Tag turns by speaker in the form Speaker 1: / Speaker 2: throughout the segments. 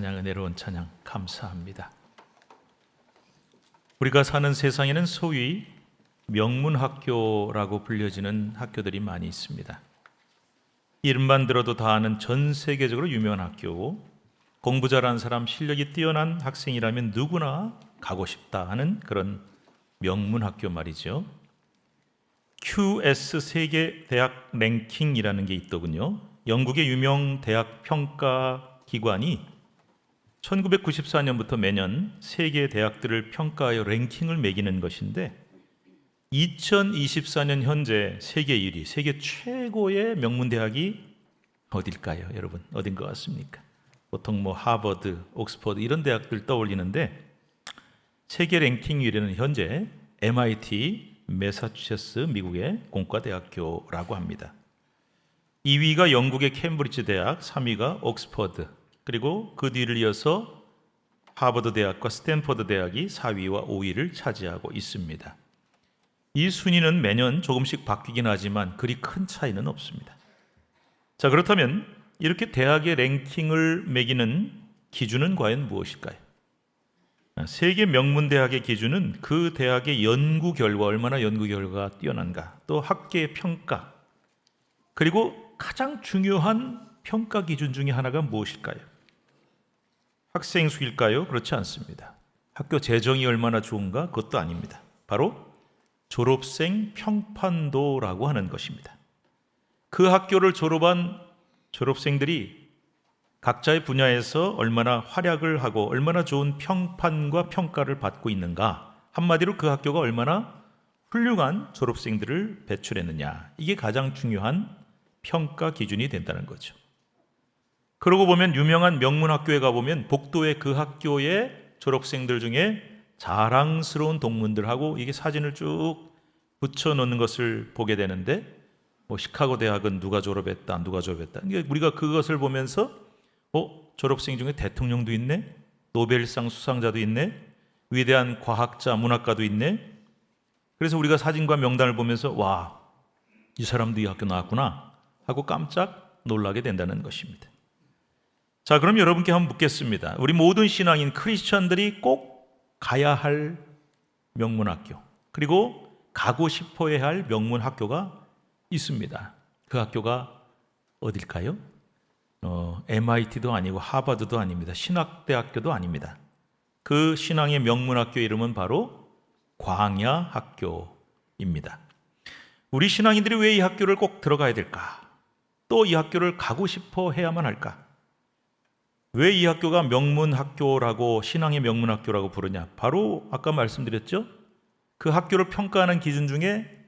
Speaker 1: 그냥 은혜로운 찬양 감사합니다. 우리가 사는 세상에는 소위 명문학교라고 불려지는 학교들이 많이 있습니다. 이름만 들어도 다 아는 전 세계적으로 유명한 학교고, 공부 잘하는 사람, 실력이 뛰어난 학생이라면 누구나 가고 싶다 하는 그런 명문학교 말이죠. QS 세계 대학 랭킹이라는 게 있더군요. 영국의 유명 대학 평가 기관이 1994년부터 매년 세계 대학들을 평가하여 랭킹을 매기는 것인데, 2024년 현재 세계 1위, 세계 최고의 명문대학이 어딜까요? 여러분, 어딘 것 같습니까? 보통 하버드, 옥스퍼드 이런 대학들 떠올리는데, 세계 랭킹 1위는 현재 MIT, 매사추세츠 미국의 공과대학교라고 합니다. 2위가 영국의 캠브리지 대학, 3위가 옥스퍼드, 그리고 그 뒤를 이어서 하버드 대학과 스탠퍼드 대학이 4위와 5위를 차지하고 있습니다. 이 순위는 매년 조금씩 바뀌긴 하지만 그리 큰 차이는 없습니다. 자, 그렇다면 이렇게 대학의 랭킹을 매기는 기준은 과연 무엇일까요? 세계 명문대학의 기준은 그 대학의 연구 결과, 얼마나 연구 결과가 뛰어난가, 또 학계의 평가, 그리고 가장 중요한 평가 기준 중에 하나가 무엇일까요? 학생 수일까요? 그렇지 않습니다. 학교 재정이 얼마나 좋은가? 그것도 아닙니다. 바로 졸업생 평판도라고 하는 것입니다. 그 학교를 졸업한 졸업생들이 각자의 분야에서 얼마나 활약을 하고 얼마나 좋은 평판과 평가를 받고 있는가, 한마디로 그 학교가 얼마나 훌륭한 졸업생들을 배출했느냐, 이게 가장 중요한 평가 기준이 된다는 거죠. 그러고 보면 유명한 명문학교에 가보면 복도에 그 학교의 졸업생들 중에 자랑스러운 동문들하고 이게 사진을 쭉 붙여놓는 것을 보게 되는데, 시카고 대학은 누가 졸업했다, 누가 졸업했다. 우리가 그것을 보면서 졸업생 중에 대통령도 있네, 노벨상 수상자도 있네, 위대한 과학자, 문학가도 있네. 그래서 우리가 사진과 명단을 보면서 와, 이 사람도 이 학교 나왔구나 하고 깜짝 놀라게 된다는 것입니다. 자, 그럼 여러분께 한번 묻겠습니다. 우리 모든 신앙인 크리스천들이 꼭 가야 할 명문학교, 그리고 가고 싶어야 할 명문학교가 있습니다. 그 학교가 어딜까요? MIT도 아니고 하버드도 아닙니다. 신학대학교도 아닙니다. 그 신앙의 명문학교 이름은 바로 광야학교입니다. 우리 신앙인들이 왜 이 학교를 꼭 들어가야 될까? 또 이 학교를 가고 싶어 해야만 할까? 왜 이 학교가 명문학교라고, 신앙의 명문학교라고 부르냐? 바로 아까 말씀드렸죠? 그 학교를 평가하는 기준 중에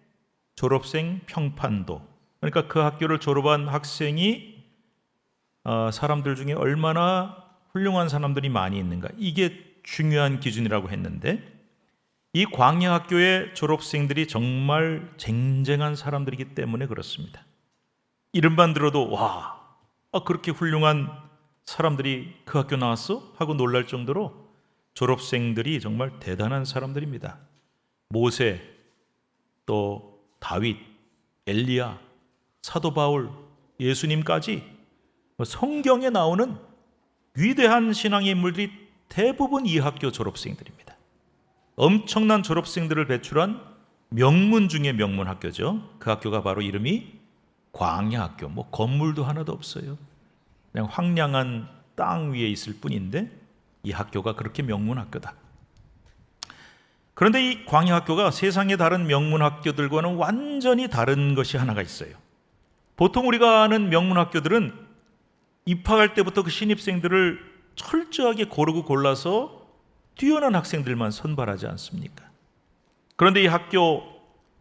Speaker 1: 졸업생 평판도, 그러니까 그 학교를 졸업한 학생이 사람들 중에 얼마나 훌륭한 사람들이 많이 있는가, 이게 중요한 기준이라고 했는데, 이 광야학교의 졸업생들이 정말 쟁쟁한 사람들이기 때문에 그렇습니다. 이름만 들어도 와, 그렇게 훌륭한 사람들이 그 학교 나왔어? 하고 놀랄 정도로 졸업생들이 정말 대단한 사람들입니다. 모세, 또 다윗, 엘리야, 사도 바울, 예수님까지 성경에 나오는 위대한 신앙의 인물들이 대부분 이 학교 졸업생들입니다. 엄청난 졸업생들을 배출한 명문 중의 명문 학교죠. 그 학교가 바로 이름이 광야학교. 건물도 하나도 없어요. 그냥 황량한 땅 위에 있을 뿐인데 이 학교가 그렇게 명문학교다. 그런데 이 광야학교가 세상의 다른 명문학교들과는 완전히 다른 것이 하나가 있어요. 보통 우리가 아는 명문학교들은 입학할 때부터 그 신입생들을 철저하게 고르고 골라서 뛰어난 학생들만 선발하지 않습니까? 그런데 이 학교,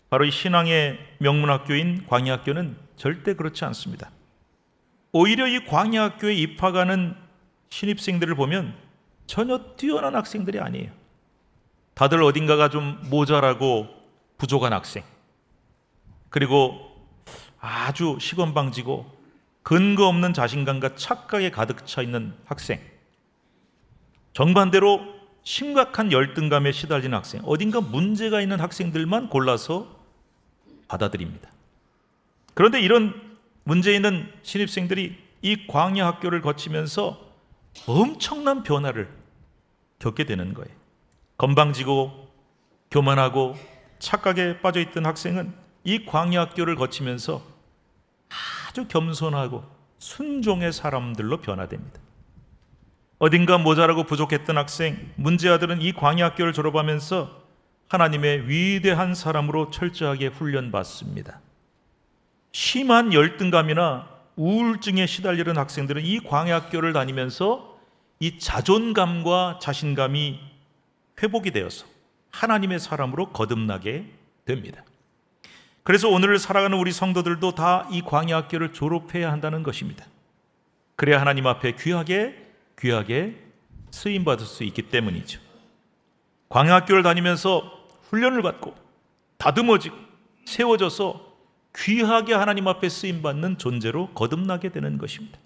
Speaker 1: 바로 이 신앙의 명문학교인 광야학교는 절대 그렇지 않습니다. 오히려 이 광야학교에 입학하는 신입생들을 보면 전혀 뛰어난 학생들이 아니에요. 다들 어딘가가 좀 모자라고 부족한 학생, 그리고 아주 시건방지고 근거 없는 자신감과 착각에 가득 차 있는 학생, 정반대로 심각한 열등감에 시달리는 학생, 어딘가 문제가 있는 학생들만 골라서 받아들입니다. 그런데 이런 문제 있는 신입생들이 이 광야 학교를 거치면서 엄청난 변화를 겪게 되는 거예요. 건방지고 교만하고 착각에 빠져있던 학생은 이 광야 학교를 거치면서 아주 겸손하고 순종의 사람들로 변화됩니다. 어딘가 모자라고 부족했던 학생, 문제아들은 이 광야 학교를 졸업하면서 하나님의 위대한 사람으로 철저하게 훈련받습니다. 심한 열등감이나 우울증에 시달리는 학생들은 이 광야 학교를 다니면서 이 자존감과 자신감이 회복이 되어서 하나님의 사람으로 거듭나게 됩니다. 그래서 오늘을 살아가는 우리 성도들도 다 이 광야 학교를 졸업해야 한다는 것입니다. 그래야 하나님 앞에 귀하게 쓰임받을 수 있기 때문이죠. 광야 학교를 다니면서 훈련을 받고 다듬어지고 세워져서 귀하게 하나님 앞에 쓰임받는 존재로 거듭나게 되는 것입니다.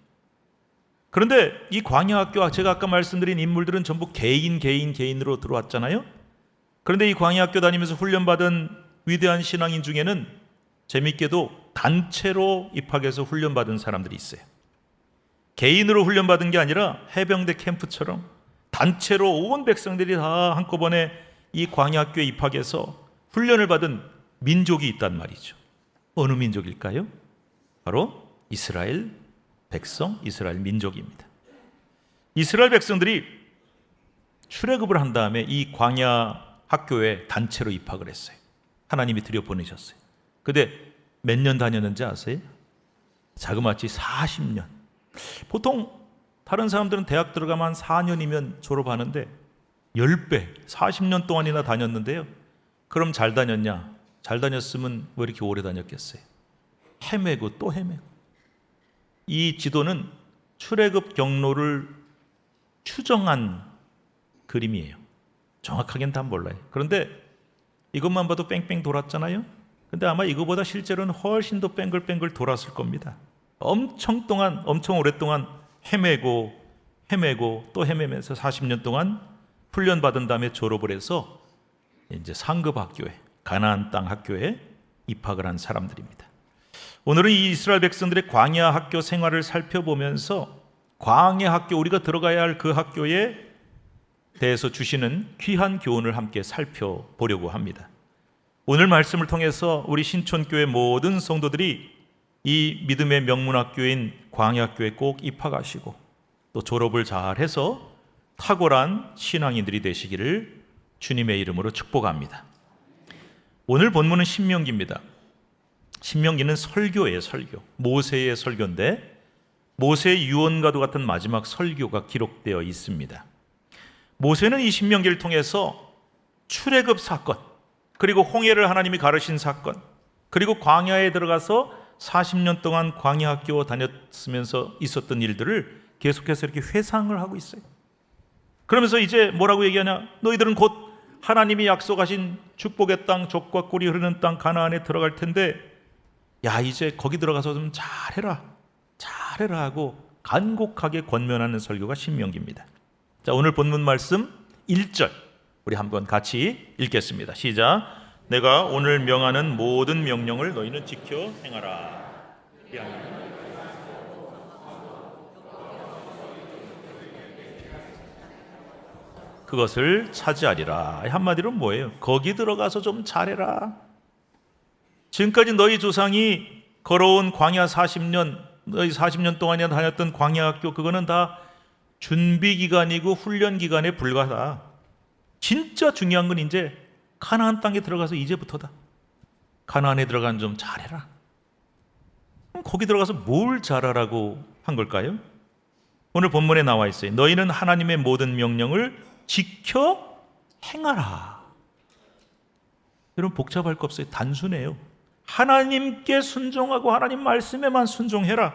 Speaker 1: 그런데 이 광야 학교, 제가 아까 말씀드린 인물들은 전부 개인으로 들어왔잖아요. 그런데 이 광야 학교 다니면서 훈련받은 위대한 신앙인 중에는 재밌게도 단체로 입학해서 훈련받은 사람들이 있어요. 개인으로 훈련받은 게 아니라 해병대 캠프처럼 단체로 온 백성들이 다 한꺼번에 이 광야 학교에 입학해서 훈련을 받은 민족이 있단 말이죠. 어느 민족일까요? 바로 이스라엘 백성, 이스라엘 민족입니다. 이스라엘 백성들이 출애굽을 한 다음에 이 광야 학교에 단체로 입학을 했어요. 하나님이 들여보내셨어요. 근데 몇 년 다녔는지 아세요? 자그마치 40년. 보통 다른 사람들은 대학 들어가면 한 4년이면 졸업하는데 10배, 40년 동안이나 다녔는데요. 그럼 잘 다녔냐? 잘 다녔으면 왜 이렇게 오래 다녔겠어요? 헤매고 또 헤매고. 이 지도는 출애굽 경로를 추정한 그림이에요. 정확하게는 다 몰라요. 그런데 이것만 봐도 뺑뺑 돌았잖아요. 근데 아마 이거보다 실제로는 훨씬 더 뺑글뺑글 돌았을 겁니다. 엄청 오랫동안 헤매고 또 헤매면서 40년 동안 훈련받은 다음에 졸업을 해서 이제 상급 학교에, 가나안 땅 학교에 입학을 한 사람들입니다. 오늘은 이 이스라엘 백성들의 광야 학교 생활을 살펴보면서 광야 학교, 우리가 들어가야 할 그 학교에 대해서 주시는 귀한 교훈을 함께 살펴보려고 합니다. 오늘 말씀을 통해서 우리 신촌교회 모든 성도들이 이 믿음의 명문학교인 광야학교에 꼭 입학하시고 또 졸업을 잘해서 탁월한 신앙인들이 되시기를 주님의 이름으로 축복합니다. 오늘 본문은 신명기입니다. 신명기는 설교예요. 설교. 모세의 설교인데 모세의 유언과도 같은 마지막 설교가 기록되어 있습니다. 모세는 이 신명기를 통해서 출애굽 사건, 그리고 홍해를 하나님이 가르신 사건, 그리고 광야에 들어가서 40년 동안 광야 학교 다녔으면서 있었던 일들을 계속해서 이렇게 회상을 하고 있어요. 그러면서 이제 뭐라고 얘기하냐? 너희들은 곧 하나님이 약속하신 축복의 땅, 젖과 꿀이 흐르는 땅 가나안에 들어갈 텐데 야, 이제 거기 들어가서 좀 잘해라 하고 간곡하게 권면하는 설교가 신명기입니다. 자, 오늘 본문 말씀 1절 우리 한번 같이 읽겠습니다. 시작. 내가 오늘 명하는 모든 명령을 너희는 지켜 행하라. 그것을 차지하리라. 한마디로 뭐예요? 거기 들어가서 좀 잘해라. 지금까지 너희 조상이 걸어온 광야 40년, 너희 40년 동안이나 다녔던 광야 학교, 그거는 다 준비 기간이고 훈련 기간에 불과하다. 진짜 중요한 건 이제 가나안 땅에 들어가서 이제부터다. 가나안에 들어간 좀 잘해라. 거기 들어가서 뭘 잘하라고 한 걸까요? 오늘 본문에 나와 있어요. 너희는 하나님의 모든 명령을 지켜 행하라. 여러분 복잡할 거 없어요. 단순해요. 하나님께 순종하고 하나님 말씀에만 순종해라.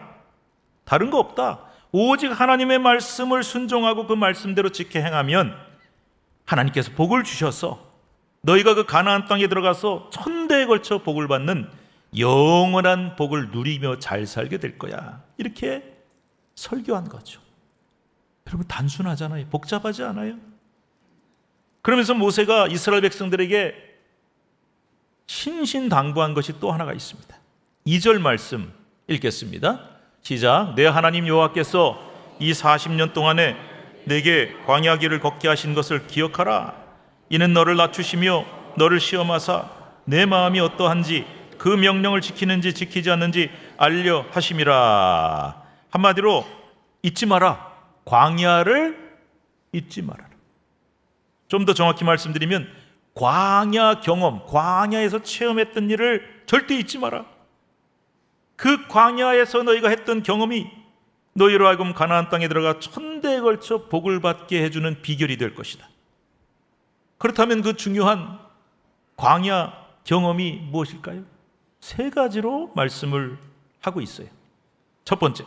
Speaker 1: 다른 거 없다. 오직 하나님의 말씀을 순종하고 그 말씀대로 지켜 행하면 하나님께서 복을 주셔서 너희가 그 가나안 땅에 들어가서 천대에 걸쳐 복을 받는 영원한 복을 누리며 잘 살게 될 거야. 이렇게 설교한 거죠. 여러분 단순하잖아요. 복잡하지 않아요? 그러면서 모세가 이스라엘 백성들에게 신신당부한 것이 또 하나가 있습니다. 2절 말씀 읽겠습니다. 시작. 내 하나님 여호와께서 이 40년 동안에 내게 광야 길을 걷게 하신 것을 기억하라. 이는 너를 낮추시며 너를 시험하사 내 마음이 어떠한지 그 명령을 지키는지 지키지 않는지 알려 하심이라. 한마디로 잊지 마라. 광야를 잊지 말아라. 좀 더 정확히 말씀드리면 광야 경험, 광야에서 체험했던 일을 절대 잊지 마라. 그 광야에서 너희가 했던 경험이 너희로 하여금 가나안 땅에 들어가 천대에 걸쳐 복을 받게 해주는 비결이 될 것이다. 그렇다면 그 중요한 광야 경험이 무엇일까요? 세 가지로 말씀을 하고 있어요. 첫 번째,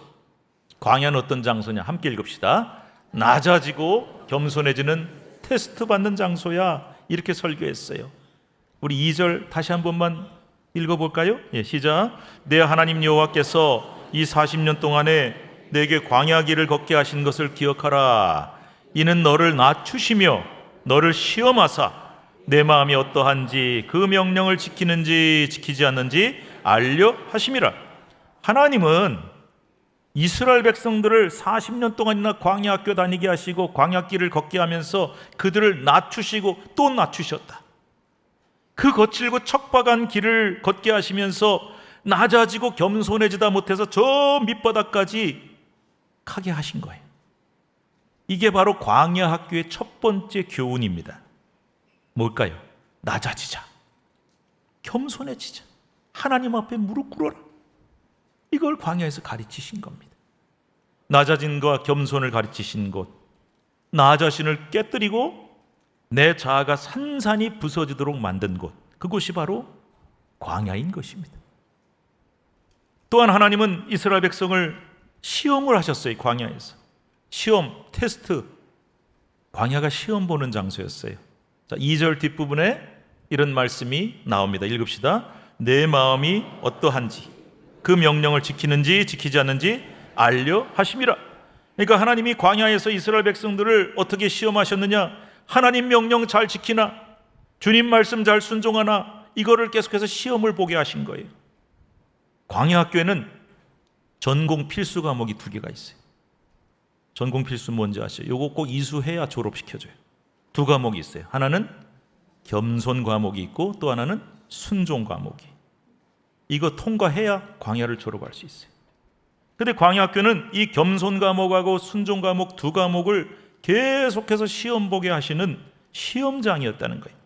Speaker 1: 광야는 어떤 장소냐? 함께 읽읍시다. 낮아지고 겸손해지는 테스트 받는 장소야. 이렇게 설교했어요. 우리 2절 다시 한 번만 읽어볼까요? 시작. 내 하나님 여호와께서 이 40년 동안에 내게 광야 길을 걷게 하신 것을 기억하라. 이는 너를 낮추시며 너를 시험하사 내 마음이 어떠한지 그 명령을 지키는지 지키지 않는지 알려 하심이라. 하나님은 이스라엘 백성들을 40년 동안이나 광야 학교 다니게 하시고 광야 길을 걷게 하면서 그들을 낮추시고 또 낮추셨다. 그 거칠고 척박한 길을 걷게 하시면서 낮아지고 겸손해지다 못해서 저 밑바닥까지 가게 하신 거예요. 이게 바로 광야 학교의 첫 번째 교훈입니다. 뭘까요? 낮아지자, 겸손해지자, 하나님 앞에 무릎 꿇어라. 이걸 광야에서 가르치신 겁니다. 낮아짐과 겸손을 가르치신 곳, 나 자신을 깨뜨리고 내 자아가 산산이 부서지도록 만든 곳, 그곳이 바로 광야인 것입니다. 또한 하나님은 이스라엘 백성을 시험을 하셨어요. 광야에서 시험, 테스트, 광야가 시험 보는 장소였어요. 자, 2절 뒷부분에 이런 말씀이 나옵니다. 읽읍시다. 내 마음이 어떠한지 그 명령을 지키는지 지키지 않는지 알려 하심이라. 그러니까 하나님이 광야에서 이스라엘 백성들을 어떻게 시험하셨느냐? 하나님 명령 잘 지키나? 주님 말씀 잘 순종하나? 이거를 계속해서 시험을 보게 하신 거예요. 광야 학교에는 전공 필수 과목이 2개가 있어요. 전공 필수 뭔지 아시죠? 요거 꼭 이수해야 졸업시켜줘요. 2 과목이 있어요. 하나는 겸손 과목이 있고 또 하나는 순종 과목이. 이거 통과해야 광야를 졸업할 수 있어요. 그런데 광야 학교는 이 겸손 과목하고 순종 과목 2 과목을 계속해서 시험 보게 하시는 시험장이었다는 거예요.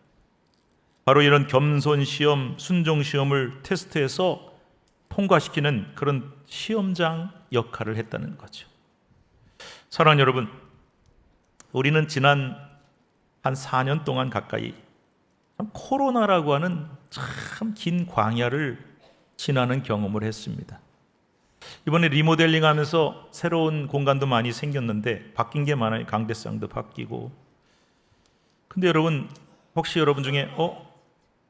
Speaker 1: 바로 이런 겸손 시험, 순종 시험을 테스트해서 통과시키는 그런 시험장 역할을 했다는 거죠. 사랑하는 여러분, 우리는 지난 한 4년 동안 가까이 코로나라고 하는 참 긴 광야를 지나는 경험을 했습니다. 이번에 리모델링 하면서 새로운 공간도 많이 생겼는데 바뀐 게 많아요. 강대상도 바뀌고. 근데 여러분, 혹시 여러분 중에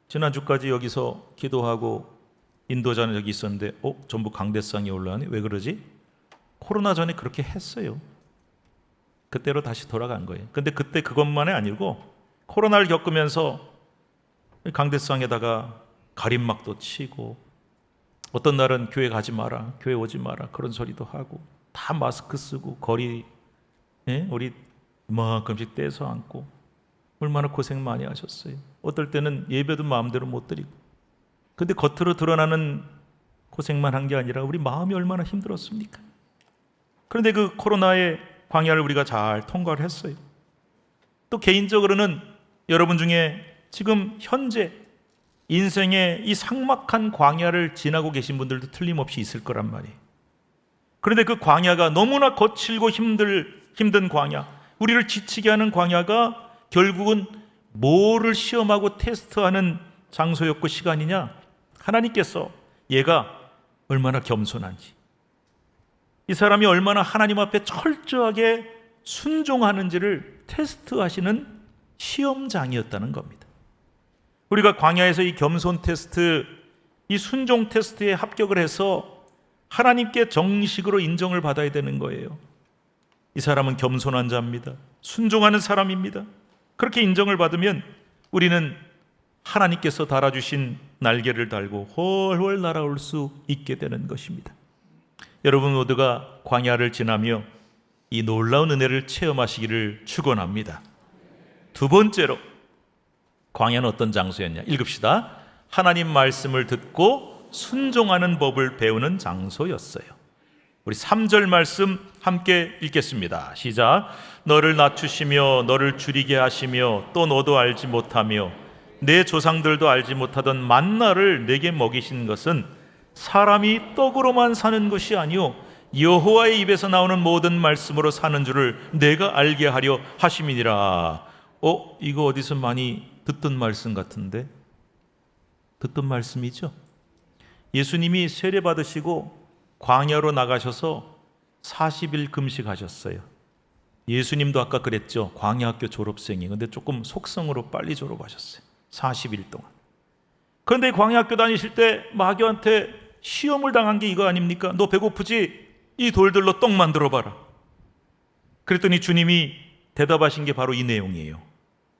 Speaker 1: 지난주까지 여기서 기도하고 인도자는 여기 있었는데 전부 강대상이 올라가네? 왜 그러지? 코로나 전에 그렇게 했어요. 그때로 다시 돌아간 거예요. 근데 그때 그것만이 아니고 코로나를 겪으면서 강대상에다가 가림막도 치고 어떤 날은 교회 가지 마라, 교회 오지 마라 그런 소리도 하고 다 마스크 쓰고 거리 우리 이만큼씩 떼서 앉고 얼마나 고생 많이 하셨어요. 어떨 때는 예배도 마음대로 못 드리고. 근데 겉으로 드러나는 고생만 한 게 아니라 우리 마음이 얼마나 힘들었습니까? 그런데 그 코로나의 광야를 우리가 잘 통과를 했어요. 또 개인적으로는 여러분 중에 지금 현재 인생의 이 삭막한 광야를 지나고 계신 분들도 틀림없이 있을 거란 말이에요. 그런데 그 광야가 너무나 거칠고 힘든 광야, 우리를 지치게 하는 광야가 결국은 뭐를 시험하고 테스트하는 장소였고 시간이냐? 하나님께서 얘가 얼마나 겸손한지, 이 사람이 얼마나 하나님 앞에 철저하게 순종하는지를 테스트하시는 시험장이었다는 겁니다. 우리가 광야에서 이 겸손 테스트, 이 순종 테스트에 합격을 해서 하나님께 정식으로 인정을 받아야 되는 거예요. 이 사람은 겸손한 자입니다. 순종하는 사람입니다. 그렇게 인정을 받으면 우리는 하나님께서 달아주신 날개를 달고 훨훨 날아올 수 있게 되는 것입니다. 여러분 모두가 광야를 지나며 이 놀라운 은혜를 체험하시기를 축원합니다. 두 번째로, 광야는 어떤 장소였냐? 읽읍시다. 하나님 말씀을 듣고 순종하는 법을 배우는 장소였어요. 우리 3절 말씀 함께 읽겠습니다. 시작. 너를 낮추시며 너를 줄이게 하시며 또 너도 알지 못하며 내 조상들도 알지 못하던 만나를 내게 먹이신 것은 사람이 떡으로만 사는 것이 아니요 여호와의 입에서 나오는 모든 말씀으로 사는 줄을 내가 알게 하려 하심이니라. 이거 어디서 많이 듣던 말씀 같은데? 듣던 말씀이죠. 예수님이 세례 받으시고 광야로 나가셔서 40일 금식하셨어요. 예수님도 아까 그랬죠. 광야학교 졸업생이. 근데 조금 속성으로 빨리 졸업하셨어요. 40일 동안. 그런데 광야학교 다니실 때 마귀한테 시험을 당한 게 이거 아닙니까? 너 배고프지? 이 돌들로 떡 만들어 봐라. 그랬더니 주님이 대답하신 게 바로 이 내용이에요.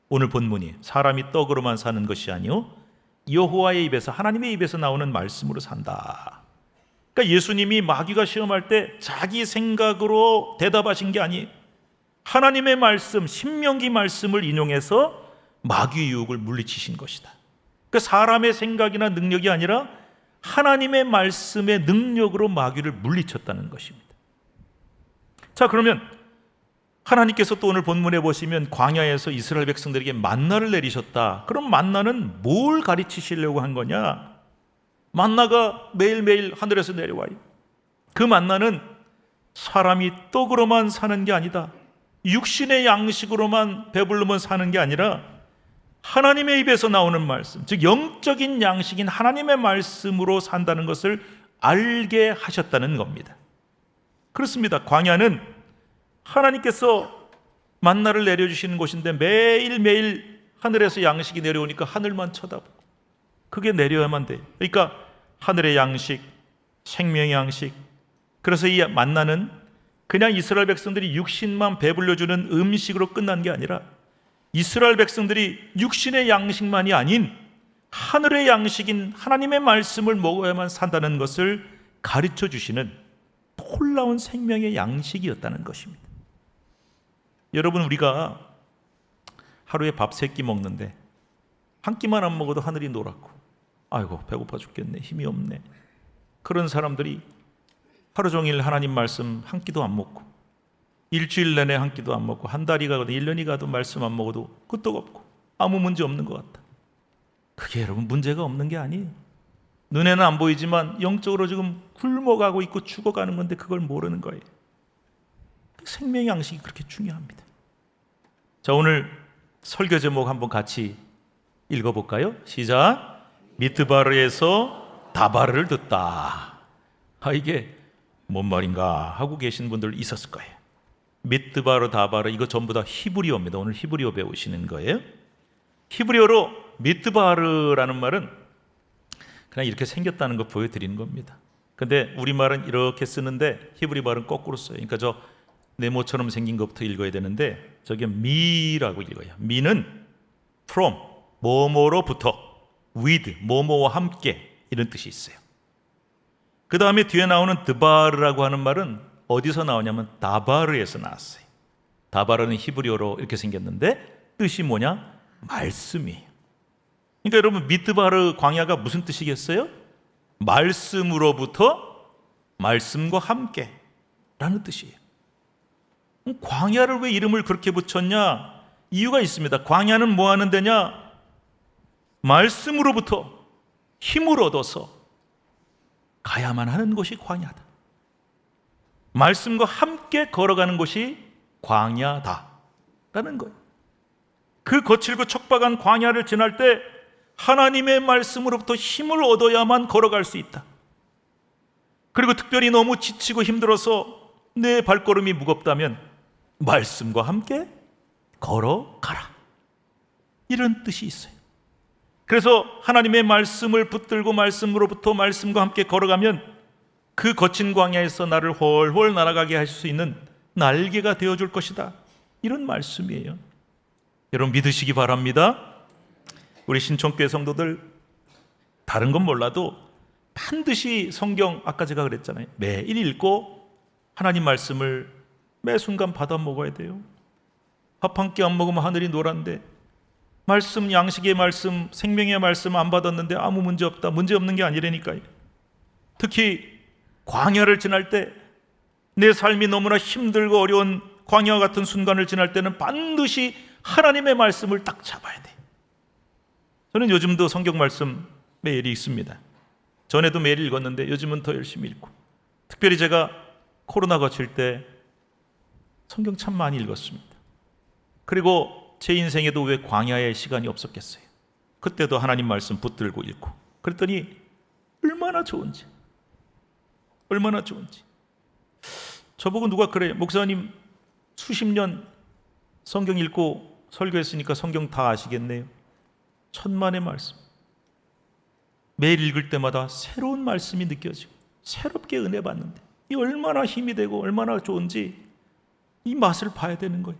Speaker 1: 오늘 본문이 사람이 떡으로만 사는 것이 아니요 여호와의 입에서, 하나님의 입에서 나오는 말씀으로 산다. 그러니까 예수님이 마귀가 시험할 때 자기 생각으로 대답하신 게 아니에요. 하나님의 말씀, 신명기 말씀을 인용해서 마귀의 유혹을 물리치신 것이다. 그러니까 사람의 생각이나 능력이 아니라 하나님의 말씀의 능력으로 마귀를 물리쳤다는 것입니다. 자, 그러면 하나님께서 또 오늘 본문에 보시면 광야에서 이스라엘 백성들에게 만나를 내리셨다. 그럼 만나는 뭘 가르치시려고 한 거냐? 만나가 매일매일 하늘에서 내려와요. 그 만나는 사람이 떡으로만 사는 게 아니다. 육신의 양식으로만 배부르면 사는 게 아니라 하나님의 입에서 나오는 말씀, 즉 영적인 양식인 하나님의 말씀으로 산다는 것을 알게 하셨다는 겁니다. 그렇습니다. 광야는 하나님께서 만나를 내려주시는 곳인데 매일매일 하늘에서 양식이 내려오니까 하늘만 쳐다보고 그게 내려야만 돼요. 그러니까 하늘의 양식, 생명의 양식. 그래서 이 만나는 그냥 이스라엘 백성들이 육신만 배불려주는 음식으로 끝난 게 아니라 이스라엘 백성들이 육신의 양식만이 아닌 하늘의 양식인 하나님의 말씀을 먹어야만 산다는 것을 가르쳐 주시는 놀라운 생명의 양식이었다는 것입니다. 여러분, 우리가 하루에 밥 3끼 먹는데 한 끼만 안 먹어도 하늘이 노랗고 아이고 배고파 죽겠네, 힘이 없네. 그런 사람들이 하루 종일 하나님 말씀 한 끼도 안 먹고 일주일 내내 한 끼도 안 먹고 한 달이 가도 1년이 가도 말씀 안 먹어도 끄떡없고 아무 문제 없는 것 같다. 그게 여러분 문제가 없는 게 아니에요. 눈에는 안 보이지만 영적으로 지금 굶어가고 있고 죽어가는 건데 그걸 모르는 거예요. 생명의 양식이 그렇게 중요합니다. 자, 오늘 설교 제목 한번 같이 읽어볼까요? 시작. 미트바르에서 다바르를 듣다. 이게 뭔 말인가 하고 계신 분들 있었을 거예요. 미트바르, 다바르, 이거 전부 다 히브리어입니다. 오늘 히브리어 배우시는 거예요. 히브리어로 미트바르라는 말은 그냥 이렇게 생겼다는 거 보여드리는 겁니다. 근데 우리말은 이렇게 쓰는데 히브리 말은 거꾸로 써요. 그러니까 저 네모처럼 생긴 것부터 읽어야 되는데 저게 미라고 읽어요. 미는 from, 뭐뭐로부터, with, 뭐뭐와 함께, 이런 뜻이 있어요. 그 다음에 뒤에 나오는 드바르라고 하는 말은 어디서 나오냐면 다바르에서 나왔어요. 다바르는 히브리어로 이렇게 생겼는데 뜻이 뭐냐? 말씀이에요. 그러니까 여러분, 미드바르 광야가 무슨 뜻이겠어요? 말씀으로부터 말씀과 함께 라는 뜻이에요. 광야를 왜 이름을 그렇게 붙였냐? 이유가 있습니다. 광야는 뭐 하는 데냐? 말씀으로부터 힘을 얻어서 가야만 하는 곳이 광야다. 말씀과 함께 걸어가는 곳이 광야다라는 거예요. 그 거칠고 척박한 광야를 지날 때 하나님의 말씀으로부터 힘을 얻어야만 걸어갈 수 있다. 그리고 특별히 너무 지치고 힘들어서 내 발걸음이 무겁다면 말씀과 함께 걸어가라, 이런 뜻이 있어요. 그래서 하나님의 말씀을 붙들고 말씀으로부터 말씀과 함께 걸어가면 그 거친 광야에서 나를 훨훨 날아가게 할 수 있는 날개가 되어줄 것이다, 이런 말씀이에요. 여러분 믿으시기 바랍니다. 우리 신촌교회 성도들 다른 건 몰라도 반드시 성경, 아까 제가 그랬잖아요, 매일 읽고 하나님 말씀을 매 순간 받아 먹어야 돼요. 밥 한 끼 안 먹으면 하늘이 노란데, 말씀, 양식의 말씀, 생명의 말씀 안 받았는데 아무 문제 없다. 문제 없는 게 아니라니까요. 특히 광야를 지날 때, 내 삶이 너무나 힘들고 어려운 광야 같은 순간을 지날 때는 반드시 하나님의 말씀을 딱 잡아야 돼요. 저는 요즘도 성경 말씀 매일 읽습니다. 전에도 매일 읽었는데 요즘은 더 열심히 읽고, 특별히 제가 코로나가 칠 때 성경 참 많이 읽었습니다. 그리고 제 인생에도 왜 광야의 시간이 없었겠어요. 그때도 하나님 말씀 붙들고 읽고, 그랬더니 얼마나 좋은지. 저보고 누가 그래요. 목사님 수십 년 성경 읽고 설교했으니까 성경 다 아시겠네요. 천만의 말씀. 매일 읽을 때마다 새로운 말씀이 느껴지고 새롭게 은혜 받는데, 이 얼마나 힘이 되고 얼마나 좋은지 이 맛을 봐야 되는 거예요.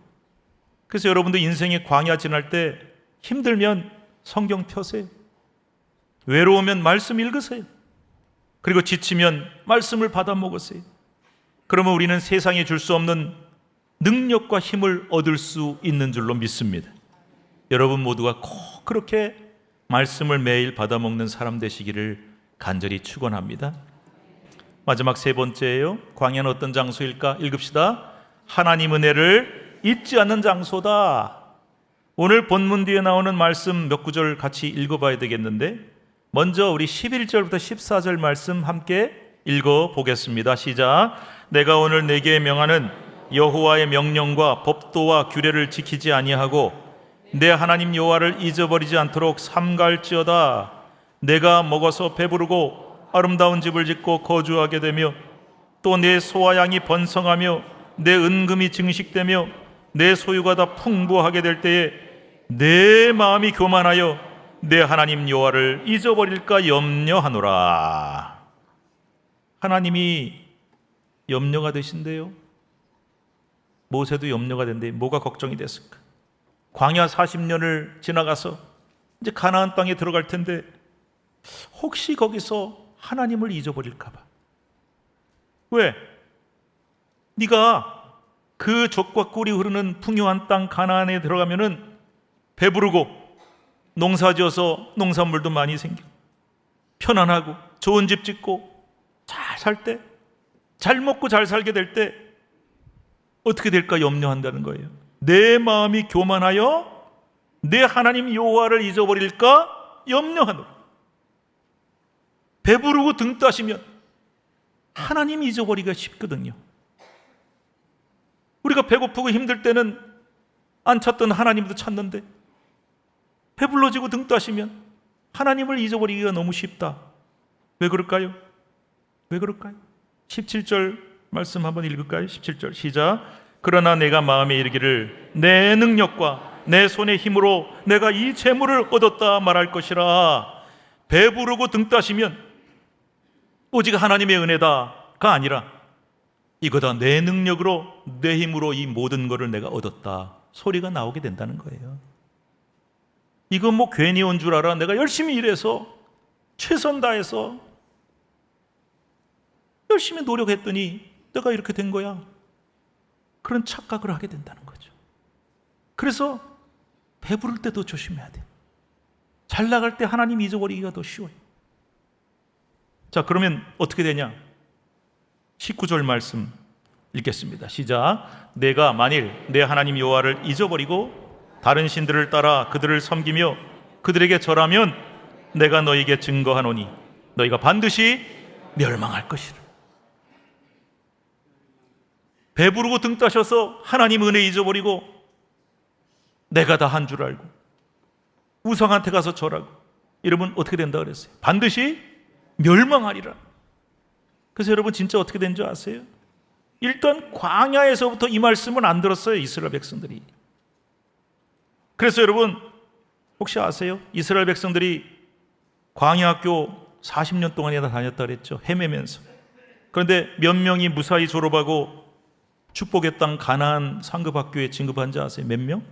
Speaker 1: 그래서 여러분도 인생의 광야 지날 때 힘들면 성경 펴세요. 외로우면 말씀 읽으세요. 그리고 지치면 말씀을 받아 먹으세요. 그러면 우리는 세상에 줄 수 없는 능력과 힘을 얻을 수 있는 줄로 믿습니다. 여러분 모두가 꼭 그렇게 말씀을 매일 받아 먹는 사람 되시기를 간절히 축원합니다. 마지막 세 번째예요. 광야는 어떤 장소일까? 읽읍시다. 하나님 은혜를 잊지 않는 장소다. 오늘 본문 뒤에 나오는 말씀 몇 구절 같이 읽어봐야 되겠는데, 먼저 우리 11절부터 14절 말씀 함께 읽어보겠습니다. 시작. 내가 오늘 내게 명하는 여호와의 명령과 법도와 규례를 지키지 아니하고 내 하나님 여호와를 잊어버리지 않도록 삼갈지어다. 내가 먹어서 배부르고 아름다운 집을 짓고 거주하게 되며, 또 내 소와 양이 번성하며 내 은금이 증식되며 내 소유가 다 풍부하게 될 때에 내 마음이 교만하여 내 하나님 여호와를 잊어버릴까 염려하노라. 하나님이 염려가 되신대요. 모세도 염려가 된대. 뭐가 걱정이 됐을까? 광야 40년을 지나가서 이제 가나안 땅에 들어갈 텐데 혹시 거기서 하나님을 잊어버릴까 봐. 왜? 네가 그 젖과 꿀이 흐르는 풍요한 땅 가나안에 들어가면은 배부르고 농사지어서 농산물도 많이 생기고 편안하고 좋은 집 짓고 잘 살 때, 잘 먹고 잘 살게 될 때 어떻게 될까 염려한다는 거예요. 내 마음이 교만하여 내 하나님 여호와를 잊어버릴까 염려하노라. 배부르고 등 따시면 하나님 잊어버리기가 쉽거든요. 우리가 배고프고 힘들 때는 안 찾던 하나님도 찾는데, 배불러지고 등 따시면 하나님을 잊어버리기가 너무 쉽다. 왜 그럴까요? 17절 말씀 한번 읽을까요? 17절 시작. 그러나 내가 마음에 이르기를 내 능력과 내 손의 힘으로 내가 이 재물을 얻었다 말할 것이라. 배부르고 등 따시면 오직 하나님의 은혜다가 아니라 이거다, 내 능력으로 내 힘으로 이 모든 것을 내가 얻었다 소리가 나오게 된다는 거예요. 이건 뭐 괜히 온 줄 알아. 내가 열심히 일해서 최선 다해서 열심히 노력했더니 내가 이렇게 된 거야. 그런 착각을 하게 된다는 거죠. 그래서 배부를 때도 조심해야 돼. 잘 나갈 때 하나님 잊어버리기가 더 쉬워요. 자, 그러면 어떻게 되냐? 19절 말씀 읽겠습니다. 시작. 내가 만일 내 하나님 여호와를 잊어버리고 다른 신들을 따라 그들을 섬기며 그들에게 절하면 내가 너희에게 증거하노니 너희가 반드시 멸망할 것이라. 배부르고 등 따셔서 하나님 은혜 잊어버리고 내가 다 한 줄 알고 우상한테 가서 절하고 여러분 어떻게 된다 그랬어요? 반드시 멸망하리라. 그래서 여러분 진짜 어떻게 된 줄 아세요? 일단 광야에서부터 이 말씀은 안 들었어요, 이스라엘 백성들이. 그래서 여러분 혹시 아세요? 이스라엘 백성들이 광야학교 40년 동안이나 다녔다 그랬죠, 헤매면서. 그런데 몇 명이 무사히 졸업하고 축복의 땅 가나안 상급학교에 진급한 자 아세요? 몇 명?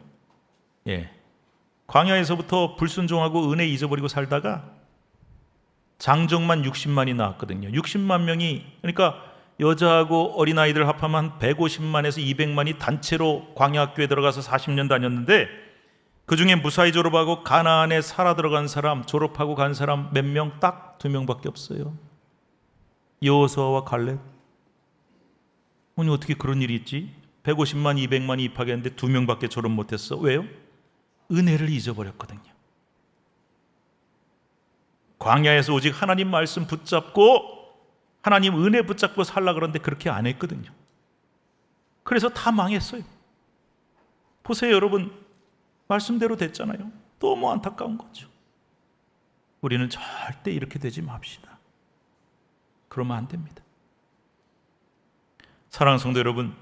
Speaker 1: 예, 광야에서부터 불순종하고 은혜 잊어버리고 살다가 장정만 60만이 나왔거든요. 60만 명이, 그러니까 여자하고 어린아이들 합하면 150만에서 200만이 단체로 광야학교에 들어가서 40년 다녔는데, 그중에 무사히 졸업하고 가나안에 살아 들어간 사람, 졸업하고 간 사람 몇 명? 딱 2명밖에 없어요. 여호수아와 갈렙. 아니 어떻게 그런 일이 있지? 150만, 200만이 입학했는데 2명밖에 졸업 못했어. 왜요? 은혜를 잊어버렸거든요. 광야에서 오직 하나님 말씀 붙잡고, 하나님 은혜 붙잡고 살라 그러는데 그렇게 안 했거든요. 그래서 다 망했어요. 보세요 여러분, 말씀대로 됐잖아요. 너무 안타까운 거죠. 우리는 절대 이렇게 되지 맙시다. 그러면 안 됩니다. 사랑하는 성도 여러분,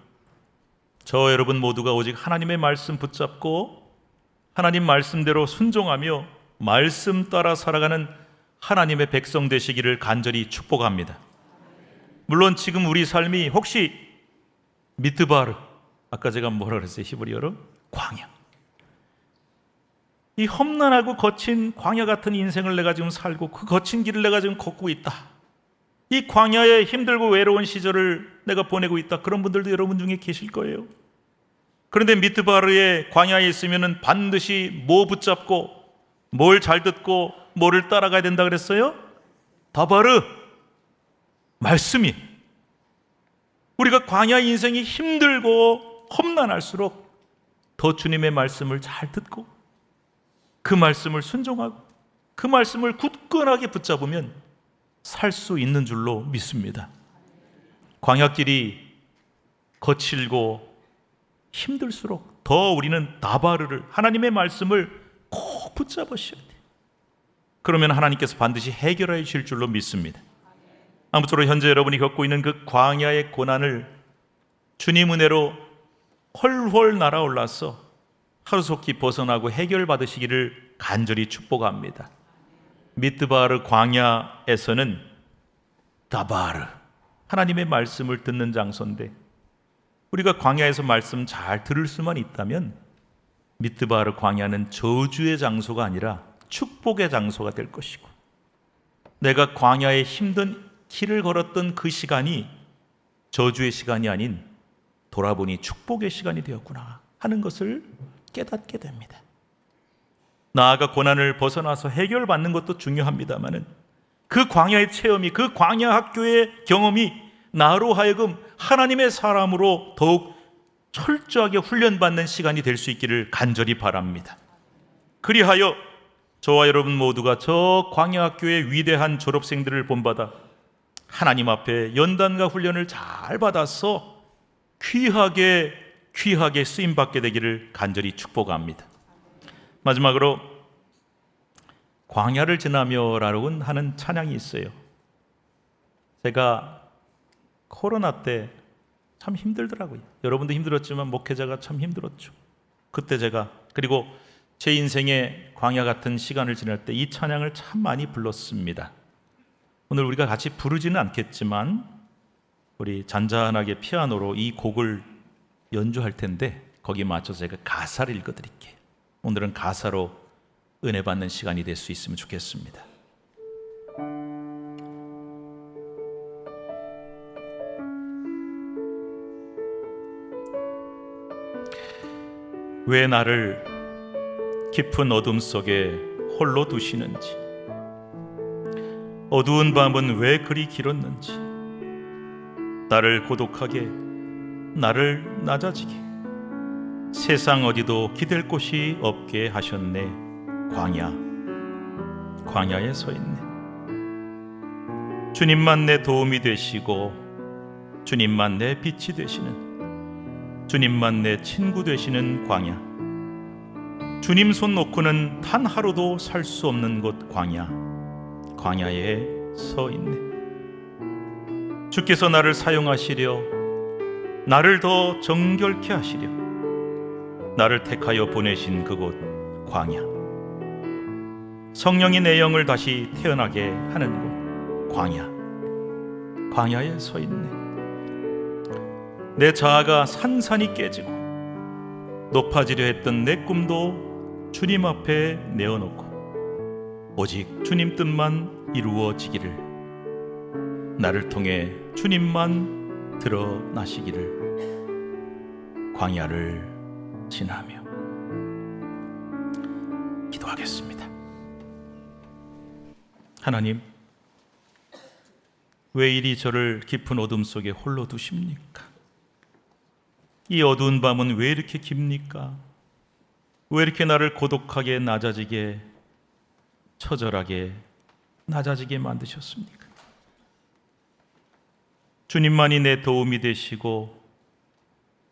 Speaker 1: 저 여러분 모두가 오직 하나님의 말씀 붙잡고 하나님 말씀대로 순종하며 말씀 따라 살아가는 하나님의 백성 되시기를 간절히 축복합니다. 물론 지금 우리 삶이 혹시 미드바르, 아까 제가 뭐라 그랬어요? 히브리어로 광야, 이 험난하고 거친 광야 같은 인생을 내가 지금 살고 그 거친 길을 내가 지금 걷고 있다, 이 광야에 힘들고 외로운 시절을 내가 보내고 있다, 그런 분들도 여러분 중에 계실 거예요. 그런데 미드바르의 광야에 있으면 반드시 뭐 붙잡고 뭘 잘 듣고 뭐를 따라가야 된다 그랬어요? 다바르, 말씀이. 우리가 광야 인생이 힘들고 험난할수록 더 주님의 말씀을 잘 듣고 그 말씀을 순종하고 그 말씀을 굳건하게 붙잡으면 살 수 있는 줄로 믿습니다. 광야길이 거칠고 힘들수록 더 우리는 다바르를, 하나님의 말씀을 꼭 붙잡으셔야 돼요. 그러면 하나님께서 반드시 해결해 주실 줄로 믿습니다. 아무쪼록 현재 여러분이 겪고 있는 그 광야의 고난을 주님 은혜로 훨훨 날아올라서 하루속히 벗어나고 해결받으시기를 간절히 축복합니다. 미드바르 광야에서는 다바르, 하나님의 말씀을 듣는 장소인데, 우리가 광야에서 말씀 잘 들을 수만 있다면 미드바르 광야는 저주의 장소가 아니라 축복의 장소가 될 것이고, 내가 광야에 힘든 길을 걸었던 그 시간이 저주의 시간이 아닌 돌아보니 축복의 시간이 되었구나 하는 것을 깨닫게 됩니다. 나아가 고난을 벗어나서 해결받는 것도 중요합니다마는 그 광야의 체험이, 그 광야 학교의 경험이 나로 하여금 하나님의 사람으로 더욱 철저하게 훈련받는 시간이 될 수 있기를 간절히 바랍니다. 그리하여 저와 여러분 모두가 저 광야 학교의 위대한 졸업생들을 본받아 하나님 앞에 연단과 훈련을 잘 받아서 귀하게 쓰임받게 되기를 간절히 축복합니다. 마지막으로 광야를 지나며라고 하는 찬양이 있어요. 제가 코로나 때 참 힘들더라고요. 여러분도 힘들었지만 목회자가 참 힘들었죠. 그때 제가, 그리고 제 인생의 광야 같은 시간을 지날 때 이 찬양을 참 많이 불렀습니다. 오늘 우리가 같이 부르지는 않겠지만 우리 잔잔하게 피아노로 이 곡을 연주할 텐데 거기에 맞춰서 제가 가사를 읽어드릴게요. 오늘은 가사로 은혜 받는 시간이 될 수 있으면 좋겠습니다. 왜 나를 깊은 어둠 속에 홀로 두시는지, 어두운 밤은 왜 그리 길었는지, 나를 고독하게, 나를 낮아지게, 세상 어디도 기댈 곳이 없게 하셨네. 광야에 서 있네. 주님만 내 도움이 되시고, 주님만 내 빛이 되시는, 주님만 내 친구 되시는 광야, 주님 손 놓고는 단 하루도 살 수 없는 곳 광야에 서 있네. 주께서 나를 사용하시려, 나를 더 정결케 하시려 나를 택하여 보내신 그곳 광야, 성령이 내 영을 다시 태어나게 하는 곳 광야에 서 있네. 내 자아가 산산이 깨지고 높아지려 했던 내 꿈도 주님 앞에 내어놓고 오직 주님 뜻만 이루어지기를, 나를 통해 주님만 드러나시기를 광야를 지나며. 기도하겠습니다. 하나님, 왜 이리 저를 깊은 어둠 속에 홀로 두십니까? 이 어두운 밤은 왜 이렇게 깁니까? 왜 이렇게 나를 고독하게 낮아지게, 처절하게 낮아지게 만드셨습니까? 주님만이 내 도움이 되시고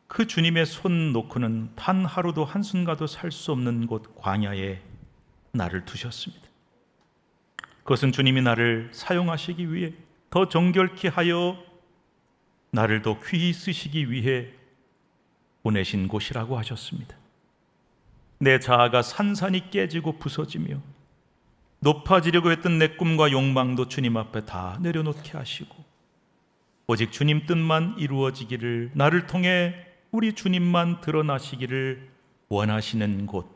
Speaker 1: 그 주님의 손 놓고는 단 하루도 한순간도 살 수 없는 곳 광야에 나를 두셨습니다. 그것은 주님이 나를 사용하시기 위해, 더 정결케 하여 나를 더 귀히 쓰시기 위해 보내신 곳이라고 하셨습니다. 내 자아가 산산이 깨지고 부서지며 높아지려고 했던 내 꿈과 욕망도 주님 앞에 다 내려놓게 하시고 오직 주님 뜻만 이루어지기를, 나를 통해 우리 주님만 드러나시기를 원하시는 곳,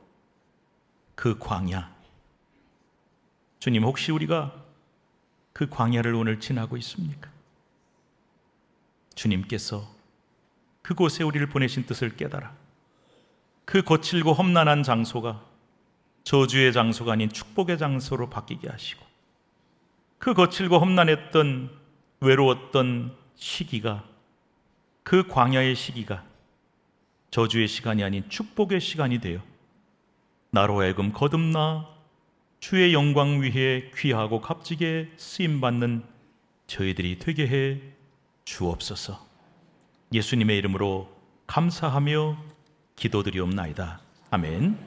Speaker 1: 그 광야. 주님, 혹시 우리가 그 광야를 오늘 지나고 있습니까? 주님께서 그곳에 우리를 보내신 뜻을 깨달아 그 거칠고 험난한 장소가 저주의 장소가 아닌 축복의 장소로 바뀌게 하시고, 그 거칠고 험난했던, 외로웠던 시기가, 그 광야의 시기가 저주의 시간이 아닌 축복의 시간이 되어 나로 하여금 거듭나 주의 영광 위에 귀하고 값지게 쓰임받는 저희들이 되게 해 주옵소서. 예수님의 이름으로 감사하며 기도드리옵나이다. 아멘.